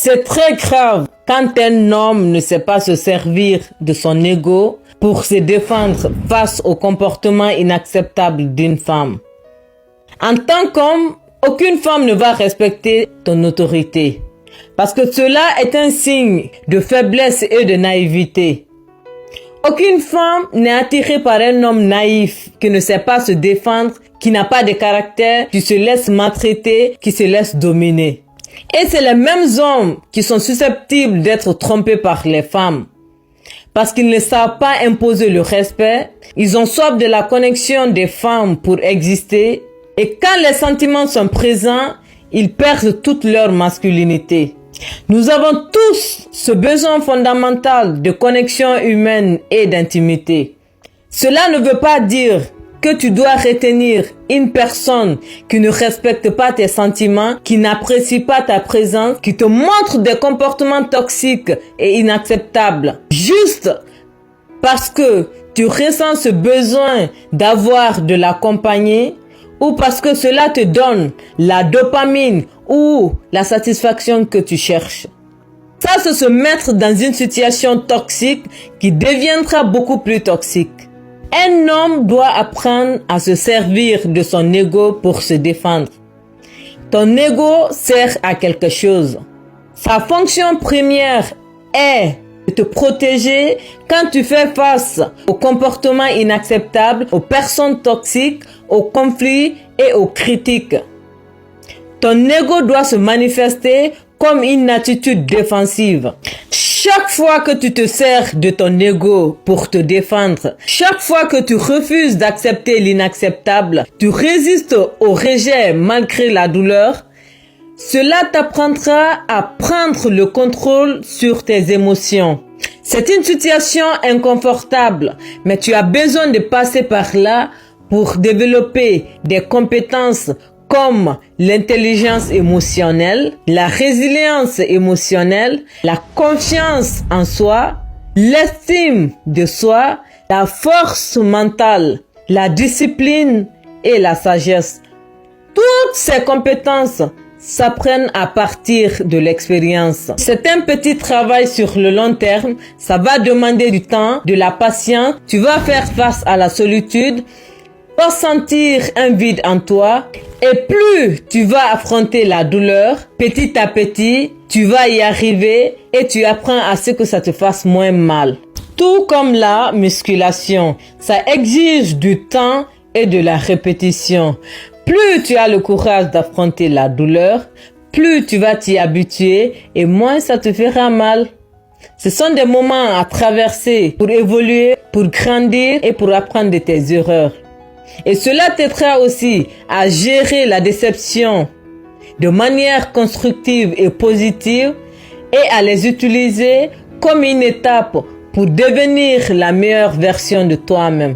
C'est très grave quand un homme ne sait pas se servir de son ego pour se défendre face au comportement inacceptable d'une femme. En tant qu'homme, aucune femme ne va respecter ton autorité, parce que cela est un signe de faiblesse et de naïveté. Aucune femme n'est attirée par un homme naïf qui ne sait pas se défendre, qui n'a pas de caractère, qui se laisse maltraiter, qui se laisse dominer. Et c'est les mêmes hommes qui sont susceptibles d'être trompés par les femmes. Parce qu'ils ne savent pas imposer le respect, ils ont soif de la connexion des femmes pour exister, et quand les sentiments sont présents, ils perdent toute leur masculinité. Nous avons tous ce besoin fondamental de connexion humaine et d'intimité. Cela ne veut pas dire que tu dois retenir une personne qui ne respecte pas tes sentiments, qui n'apprécie pas ta présence, qui te montre des comportements toxiques et inacceptables. Juste parce que tu ressens ce besoin d'avoir de l'accompagner, ou parce que cela te donne la dopamine ou la satisfaction que tu cherches. Ça, c'est se mettre dans une situation toxique qui deviendra beaucoup plus toxique. Un homme doit apprendre à se servir de son ego pour se défendre. Ton ego sert à quelque chose. Sa fonction première est de te protéger quand tu fais face aux comportements inacceptables, aux personnes toxiques, aux conflits et aux critiques. Ton ego doit se manifester comme une attitude défensive. Chaque fois que tu te sers de ton ego pour te défendre, chaque fois que tu refuses d'accepter l'inacceptable, tu résistes au rejet malgré la douleur, cela t'apprendra à prendre le contrôle sur tes émotions. C'est une situation inconfortable, mais tu as besoin de passer par là pour développer des compétences comme l'intelligence émotionnelle, la résilience émotionnelle, la confiance en soi, l'estime de soi, la force mentale, la discipline et la sagesse. Toutes ces compétences s'apprennent à partir de l'expérience. C'est un petit travail sur le long terme. Ça va demander du temps, de la patience. Tu vas faire face à la solitude, ressentir un vide en toi. Et plus tu vas affronter la douleur, petit à petit, tu vas y arriver et tu apprends à ce que ça te fasse moins mal. Tout comme la musculation, ça exige du temps et de la répétition. Plus tu as le courage d'affronter la douleur, plus tu vas t'y habituer et moins ça te fera mal. Ce sont des moments à traverser pour évoluer, pour grandir et pour apprendre de tes erreurs. Et cela t'aidera aussi à gérer la déception de manière constructive et positive et à les utiliser comme une étape pour devenir la meilleure version de toi-même.